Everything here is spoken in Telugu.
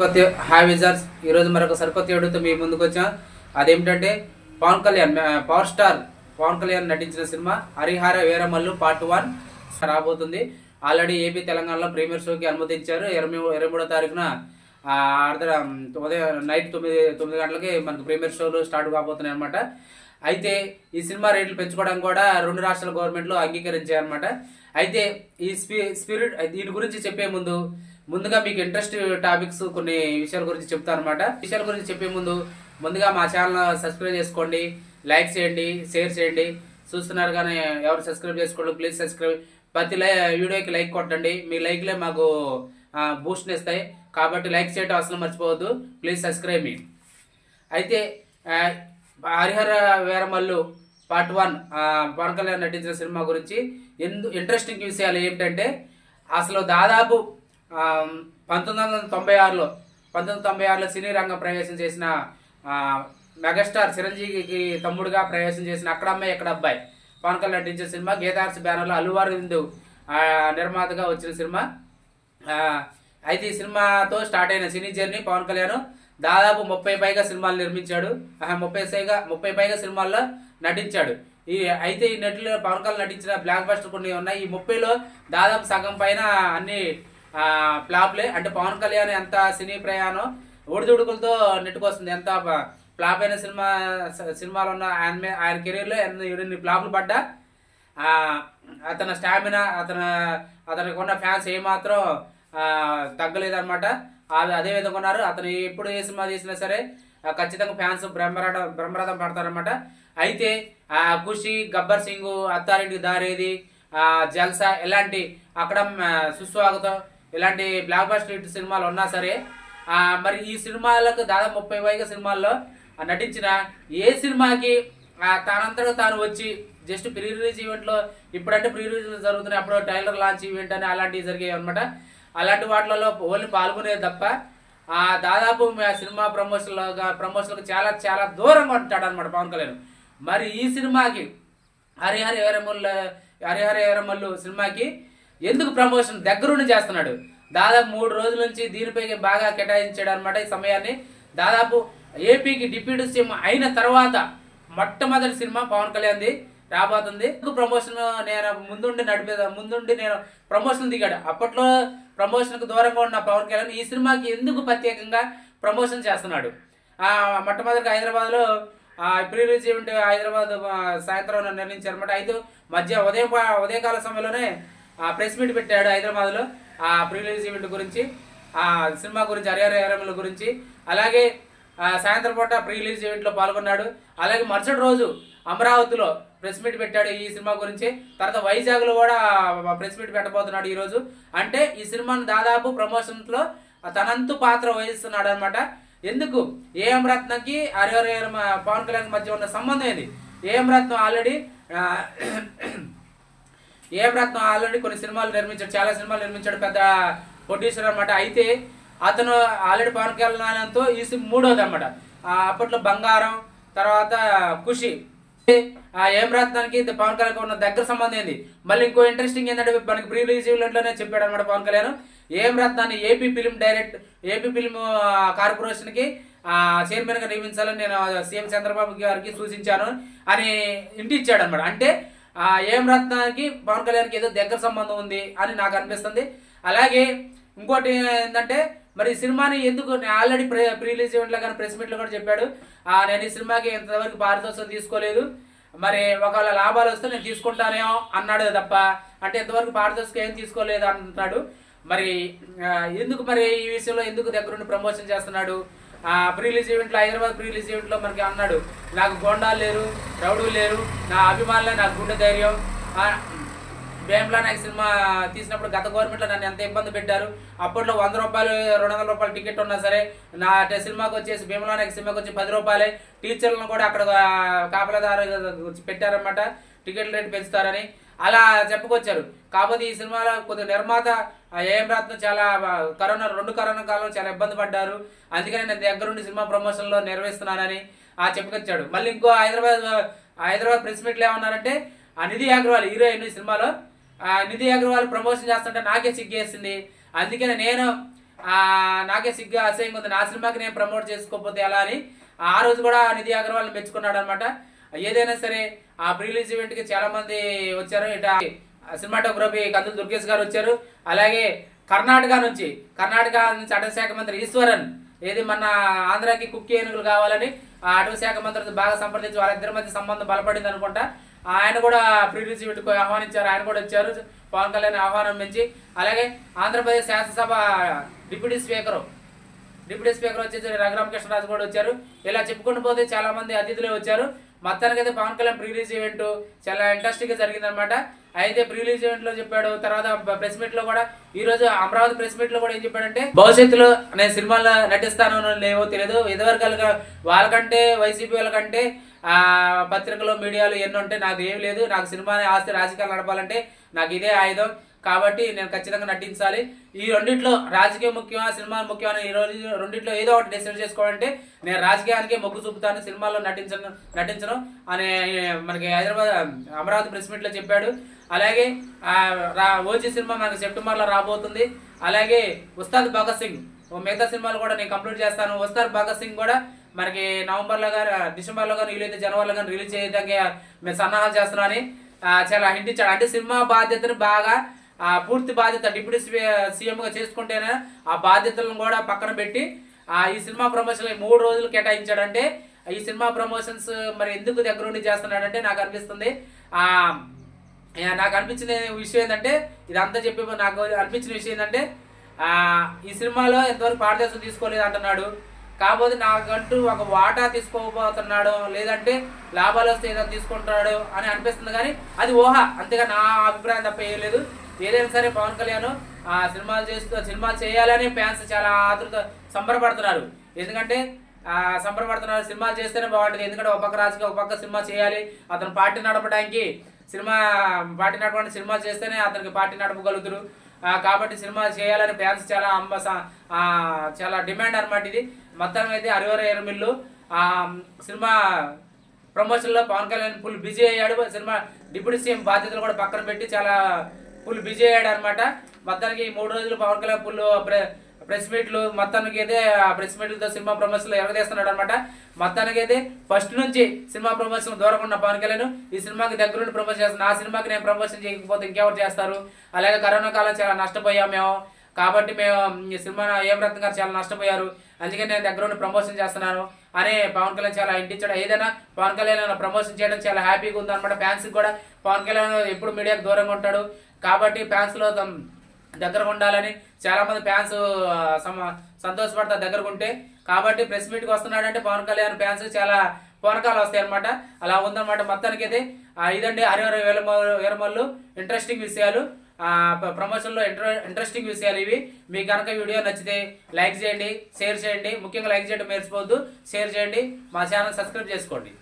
సరికొత్త హాయ్ విజర్స్ ఈరోజు మరొక సరికొత్త వీడియోతో మీ ముందుకు వచ్చాం. అదేమిటంటే పవన్ కళ్యాణ్ పవర్ స్టార్ పవన్ కళ్యాణ్ నటించిన సినిమా హరిహర వీరమల్లు పార్ట్ 1 రాబోతుంది. ఆల్రెడీ ఏపీ తెలంగాణలో ప్రీమియర్ షోకి అనుమతించారు. 23వ తారీఖున ఉదయం నైట్ 9 గంటలకి మనకు ప్రీమియర్ షోలు స్టార్ట్ కాబోతున్నాయి అనమాట. అయితే ఈ సినిమా రేట్లు పెంచుకోవడానికి కూడా 2 రాష్ట్రాల గవర్నమెంట్లు అంగీకరించాయన్నమాట. అయితే ఈ స్పిరిట్ దీని గురించి చెప్పే ముందుగా మీకు ఇంట్రెస్ట్ టాపిక్స్ కొన్ని విషయాల గురించి చెప్తాను అనమాట. విషయాల గురించి చెప్పే ముందుగా మా ఛానల్ సబ్స్క్రైబ్ చేసుకోండి, లైక్ చేయండి, షేర్ చేయండి. చూస్తున్నారు కానీ ఎవరు సబ్స్క్రైబ్ చేసుకోండి, ప్లీజ్ సబ్స్క్రైబ్. ప్రతి వీడియోకి లైక్ కొట్టండి, మీ లైక్లే మాకు బూస్ట్ని ఇస్తాయి కాబట్టి లైక్ చేయడం అసలు మర్చిపోవద్దు. ప్లీజ్ సబ్స్క్రైబ్ మీ. అయితే హరిహర వీరమల్లు పార్ట్ 1 పవన్ కళ్యాణ్ నటించిన సినిమా గురించి ఇంట్రెస్టింగ్ విషయాలు ఏమిటంటే అసలు దాదాపు 1996లో సినీ రంగం ప్రవేశం చేసిన మెగాస్టార్ చిరంజీవికి తమ్ముడుగా ప్రవేశం చేసిన అక్కడమ్మాయి ఎక్కడ అబ్బాయి పవన్ కళ్యాణ్ నటించిన సినిమా గీతార్స్ బ్యానర్లో అల్లు అరవింద్ నిర్మాతగా వచ్చిన సినిమా. అయితే ఈ సినిమాతో స్టార్ట్ అయిన సినీ జర్నీ పవన్ కళ్యాణ్ దాదాపు 30 పైగా సినిమాలు నిర్మించాడు. 30 పైగా సినిమాల్లో నటించాడు. అయితే ఈ నటులు పవన్ కళ్యాణ్ నటించిన బ్లాక్ బస్టర్ కొన్ని ఉన్నాయి. ఈ 30లో దాదాపు సగం పైన అన్ని ఫ్లాప్లే. అంటే పవన్ కళ్యాణ్ ఎంత సినీ ప్రయాణం ఒడిదుడుకులతో నెట్టుకొస్తుంది. ఎంత ఫ్లాప్ అయిన సినిమాలు ఉన్న ఆయన కెరీర్లో ఎన్ని ఫ్లాప్లు పడ్డా అతని స్టామినా అతనికి ఉన్న ఫ్యాన్స్ ఏమాత్రం తగ్గలేదన్నమాట. అదేవిధంగా ఉన్నారు. అతను ఎప్పుడు ఏ సినిమా చేసినా సరే ఖచ్చితంగా ఫ్యాన్స్ బ్రహ్మరథం పడతారనమాట. అయితే ఖుషి, గబ్బర్ సింగ్, అత్తారింటికి దారేది, జల్సా ఇలాంటి అక్కడ సుస్వాగతం ఇలాంటి బ్లాక్ బస్టర్ హిట్ సినిమాలు ఉన్నా సరే మరి ఈ సినిమాలకు దాదాపు 30 పైగా సినిమాల్లో నటించిన ఏ సినిమాకి తనంతటా తాను వచ్చి జస్ట్ ప్రీ రిలీజ్ ఈవెంట్లో ఇప్పుడంటే ప్రీ రిలీజ్ జరుగుతున్నాయి, అప్పుడు ట్రైలర్ లాంచ్ ఈవెంట్ అని అలాంటివి జరిగాయి అనమాట. అలాంటి వాటిలలో ఓన్లీ పాల్గొనేది తప్ప దాదాపు సినిమా ప్రమోషన్లకు చాలా చాలా దూరంగా ఉంటాడు అనమాట పవన్ కళ్యాణ్. మరి ఈ సినిమాకి హరిహర వీరమల్లు సినిమాకి ఎందుకు ప్రమోషన్ దగ్గరుండి చేస్తున్నాడు? దాదాపు 3 రోజుల నుంచి దీనిపై బాగా కేటాయించాడు అనమాట. ఈ సమయాన్ని దాదాపు ఏపీకి డిప్యూటీ సీఎం అయిన తర్వాత మొట్టమొదటి సినిమా పవన్ కళ్యాణ్ది రాబోతుంది. ప్రమోషన్ నేను ముందుండి నేను ప్రమోషన్ దిగాడు. అప్పట్లో ప్రమోషన్కు దూరంగా ఉన్న పవన్ కళ్యాణ్ ఈ సినిమాకి ఎందుకు ప్రత్యేకంగా ప్రమోషన్ చేస్తున్నాడు? మొట్టమొదటిగా హైదరాబాద్లో ప్రీ రిలీజ్ ఈవెంట్ హైదరాబాద్ సాయంత్రం నిర్ణయించారనమాట. అయితే ఉదయకాల సమయంలోనే ప్రెస్ మీట్ పెట్టాడు హైదరాబాద్లో ప్రీ రిలీజ్ ఈవెంట్ గురించి, సినిమా గురించి, హరిహర వీరమల్లు గురించి. అలాగే సాయంత్రం పూట ప్రీ రిలీజ్ ఈవెంట్లో పాల్గొన్నాడు. అలాగే మరుసటి రోజు అమరావతిలో ప్రెస్ మీట్ పెట్టాడు ఈ సినిమా గురించి. తర్వాత వైజాగ్లో కూడా ప్రెస్ మీట్ పెట్టబోతున్నాడు ఈరోజు. అంటే ఈ సినిమాను దాదాపు ప్రమోషన్స్లో తనంతు పాత్ర వహిస్తున్నాడు అనమాట. ఎందుకు? ఏఎం రత్నకి హరిహర పవన్ కళ్యాణ్ మధ్య ఉన్న సంబంధం ఏంది? ఏఎం రత్నం ఆల్రెడీ కొన్ని సినిమాలు నిర్మించాడు, చాలా సినిమాలు నిర్మించాడు, పెద్ద ప్రొడ్యూసర్ అనమాట. అయితే అతను ఆల్రెడీ పవన్ కళ్యాణ్తో ఈ 3వది అనమాట. అప్పట్లో బంగారం, తర్వాత ఖుషి. ఏం రత్నానికి పవన్ కళ్యాణ్ ఉన్న దగ్గర సంబంధం ఏంది? మళ్ళీ ఇంకో ఇంట్రెస్టింగ్ ఏంటంటే మనకి ప్రీ రిలీజ్ ఈవెంట్లోనే చెప్పాడు అనమాట పవన్ కళ్యాణ్. ఏం రత్నాన్ని ఏపీ ఫిల్మ్ కార్పొరేషన్కి చైర్మన్గా నియమించాలని నేను సీఎం చంద్రబాబు గారికి సూచించాను అని ఇంటిచ్చాడు అనమాట. అంటే ఏం రత్నానికి పవన్ కళ్యాణ్కి ఏదో దగ్గర సంబంధం ఉంది అని నాకు అనిపిస్తుంది. అలాగే ఇంకోటి ఏంటంటే మరి ఈ సినిమాని ఎందుకు ఆల్రెడీ ప్రీ రిలీజ్ ఈవెంట్లో కానీ ప్రెస్ మీట్లో కూడా చెప్పాడు, నేను ఈ సినిమాకి ఇంతవరకు పారితోషికం తీసుకోలేదు, మరి ఒకవేళ లాభాలు వస్తే నేను తీసుకుంటానేమో అన్నాడు తప్ప అంటే ఇంతవరకు పారితోషికం ఏం తీసుకోలేదు అంటున్నాడు. మరి ఎందుకు మరి ఈ విషయంలో ఎందుకు దగ్గరుండి ప్రమోషన్ చేస్తున్నాడు? ప్రీ రిలీజ్ ఈవెంట్లో హైదరాబాద్ ప్రీ రిలీజ్ ఈవెంట్లో మనకి అన్నాడు, నాకు గోండాలు లేరు, రౌడీలు లేరు, నా అభిమానులే నాకు గుండె ధైర్యం. భీమ్లా నాయక్ సినిమా తీసినప్పుడు గత గవర్నమెంట్లో నన్ను ఎంత ఇబ్బంది పెట్టారు. అప్పట్లో 100 రూపాయలు 200 రూపాయలు టికెట్ ఉన్నా సరే నా సినిమాకి వచ్చేసి భీమ్లా నాయక్ సినిమాకి వచ్చి 10 రూపాయలే. టీచర్లను కూడా అక్కడ కాపలాదారు పెట్టారనమాట, టికెట్ రేటు పెంచుతారని అలా చెప్పుకొచ్చారు. కాకపోతే ఈ సినిమాలో కొద్దిగా నిర్మాత ఏఎం రత్నం చాలా రెండు కరోనా కాలంలో చాలా ఇబ్బంది పడ్డారు, అందుకని నేను దగ్గరుండి సినిమా ప్రమోషన్లో నిర్వహిస్తున్నానని చెప్పుకొచ్చాడు. మళ్ళీ ఇంకో హైదరాబాద్ ప్రెస్ మీట్లో ఏమన్నారంటే నిధి అగర్వాల్ హీరోయిన్ ఈ సినిమాలో నిధి అగర్వాల్ ప్రమోషన్ చేస్తుంటే నాకే సిగ్గేసింది, అందుకని నేను నాకే సిగ్గా అసహ్యంగా ఉంది, నా సినిమాకి నేను ప్రమోట్ చేసుకోకపోతే ఎలా అని ఆ రోజు కూడా నిధి అగర్వాల్ మెచ్చుకున్నాడు అనమాట. ఏదైనా సరే ఆ ప్రీ రిలీజ్ ఈవెంట్కి చాలా మంది వచ్చారు. ఇట సినిమాటోగ్రఫీ కందులు దుర్గేష్ గారు వచ్చారు. అలాగే కర్ణాటక నుంచి అటవీ శాఖ మంత్రి ఈశ్వరన్, ఏది మన ఆంధ్రాకి కుక్కీ ఏనుగులు కావాలని ఆ అటవీ శాఖ మంత్రితో బాగా సంప్రదించి వాళ్ళిద్దరి మధ్య సంబంధం బలపడింది అనుకుంటా. ఆయన కూడా ప్రీ రిలీజ్ ఈవెంట్కి ఆహ్వానించారు, ఆయన కూడా వచ్చారు పవన్ కళ్యాణ్ ఆహ్వానం పెంచి. అలాగే ఆంధ్రప్రదేశ్ శాసనసభ డిప్యూటీ స్పీకర్ వచ్చేసి రఘురామకృష్ణరాజు కూడా వచ్చారు. ఇలా చెప్పుకుంటూ పోతే చాలా మంది అతిథులే వచ్చారు. మొత్తానికి అయితే Pawan Kalyan pre release event చాలా ఇంట్రెస్టింగ్ గా జరిగిందనమాట. అయితే ప్రీ రిలీజ్ ఈవెంట్ లో చెప్పాడు, తర్వాత ప్రెస్ మీట్ లో కూడా, ఈ రోజు అమరావతి ప్రెస్ మీట్ లో కూడా ఏం చెప్పాడంటే, భవిష్యత్తులో నేను సినిమాలో నటిస్తానో లేవో తెలియదు, ఇదివరకు వాళ్ళకంటే వైసీపీ వాళ్ళకంటే పత్రికలు మీడియాలు ఎన్ని ఉంటే నాకు ఏం లేదు, నాకు సినిమా ఆస్తి రాజకీయాలు నడపాలంటే నాకు ఇదే ఆయుధం, కాబట్టి నేను ఖచ్చితంగా నటించాలి. ఈ రెండిట్లో రాజకీయం ముఖ్యమా సినిమా ముఖ్యమా ఈ రోజు రెండిట్లో ఏదో ఒకటి డిసైడ్ చేసుకోవాలంటే నేను రాజకీయానికే మొగ్గు చూపుతాను, సినిమాలో నటించను అని మనకి హైదరాబాద్ అమరావతి ప్రెస్ మీట్ లో చెప్పాడు. అలాగే ఓజీ సినిమా మనకి సెప్టెంబర్లో రాబోతుంది. అలాగే ఉస్తాద్ భగత్ సింగ్ మిగతా సినిమాలు కూడా నేను కంప్లీట్ చేస్తాను. ఉస్తాద్ భగత్ సింగ్ కూడా మనకి నవంబర్లో కానీ డిసెంబర్లో కానీ వీలైతే జనవరిలో కానీ రిలీజ్ చేయడానికి మేము సన్నాహాలు చేస్తున్నాం అని చాలా హింట్ ఇచ్చాడు. అంటే సినిమా బాధ్యతను బాగా పూర్తి బాధ్యత డిప్యూటీ సీఎంగా చేసుకుంటేనే ఆ బాధ్యతలను కూడా పక్కన పెట్టి ఈ సినిమా ప్రమోషన్ 3 రోజులు కేటాయించాడంటే ఈ సినిమా ప్రమోషన్స్ మరి ఎందుకు దగ్గరుండి చేస్తున్నాడంటే నాకు అనిపిస్తుంది. నాకు అనిపించిన విషయం ఏంటంటే, ఇదంతా చెప్పి నాకు అనిపించిన విషయం ఏంటంటే, ఈ సినిమాలో ఎంతవరకు పారదర్శకం తీసుకోలేదు అంటున్నాడు. కాకపోతే నాకంటూ ఒక వాటా తీసుకోబోతున్నాడు, లేదంటే లాభాలు వస్తే ఏదో తీసుకుంటాడు అని అనిపిస్తుంది. కానీ అది ఊహ, అంతేగా నా అభిప్రాయం తప్ప ఏం లేదు. ఏదైనా సరే పవన్ కళ్యాణ్ సినిమాలు చేయాలని ఫ్యాన్స్ చాలా సంబరపడుతున్నారు. ఎందుకంటే సంబరపడుతున్నారు, సినిమాలు చేస్తేనే బాగుంటుంది. ఎందుకంటే ఒక పక్క రాజకీయ, ఒక పక్క సినిమా చేయాలి. అతను పార్టీ నడపడానికి సినిమా చేస్తేనే అతనికి పార్టీ నడపగలుగుతారు. కాబట్టి సినిమా చేయాలని ఫ్యాన్స్ చాలా డిమాండ్ అనమాట. ఇది మొత్తం అయితే హరిహర ఎర్రమిల్లు సినిమా ప్రమోషన్లో పవన్ కళ్యాణ్ ఫుల్ బిజీ అయ్యాడు. సినిమా డిప్యూటీ సీఎం బాధ్యతలు కూడా పక్కన పెట్టి చాలా ఫుల్ బిజీ అయ్యాడు అనమాట. మొత్తానికి 3 రోజులు పవన్ కళ్యాణ్ ఫుల్ ప్రెస్ మీట్లు, మొత్తానికి అయితే ఆ ప్రెస్ మీట్లతో సినిమా ప్రమోషన్లు ఎరగదీస్తున్నాడు అనమాట. మొత్తానికి అయితే ఫస్ట్ నుంచి సినిమా ప్రమోషన్ దూరంగా ఉన్న పవన్ కళ్యాణ్ ఈ సినిమాకి దగ్గరుండి ప్రమోషన్ చేస్తాను. నా సినిమాకి నేను ప్రమోషన్ చేయకపోతే ఇంకెవరు చేస్తారు? అలాగే కరోనా కాలం చాలా నష్టపోయాం మేము, కాబట్టి మేము ఈ సినిమా ఏమరత్న గారు చాలా నష్టపోయారు, అందుకే నేను దగ్గరుండి ప్రమోషన్ చేస్తున్నాను అని పవన్ కళ్యాణ్ చాలా ఇంటించాడు. ఏదైనా పవన్ కళ్యాణ్ ప్రమోషన్ చేయడం చాలా హ్యాపీగా ఉంది అనమాట. ఫ్యాన్స్ కూడా పవన్ కళ్యాణ్ ఎప్పుడు మీడియాకు దూరంగా ఉంటాడు, కాబట్టి ఫ్యాన్స్లో దగ్గరకు ఉండాలని చాలా మంది ఫ్యాన్స్ సంతోషపడతారు దగ్గరకు ఉంటే. కాబట్టి ప్రెస్ మీట్కి వస్తున్నాడంటే పవన్ కళ్యాణ్ ఫ్యాన్స్ చాలా పూనకాలు వస్తాయి అనమాట. అలా ఉందన్నమాట. మొత్తానికి అయితే ఇదండి హరిహర వీరమల్లు ఇంట్రెస్టింగ్ విషయాలు, ప్రమోషన్లో ఇంట్రెస్టింగ్ విషయాలు ఇవి. మీకు కనుక వీడియో నచ్చితే లైక్ చేయండి, షేర్ చేయండి. ముఖ్యంగా లైక్ చేయడం మర్చిపోవద్దు, షేర్ చేయండి, మా ఛానల్ సబ్స్క్రైబ్ చేసుకోండి.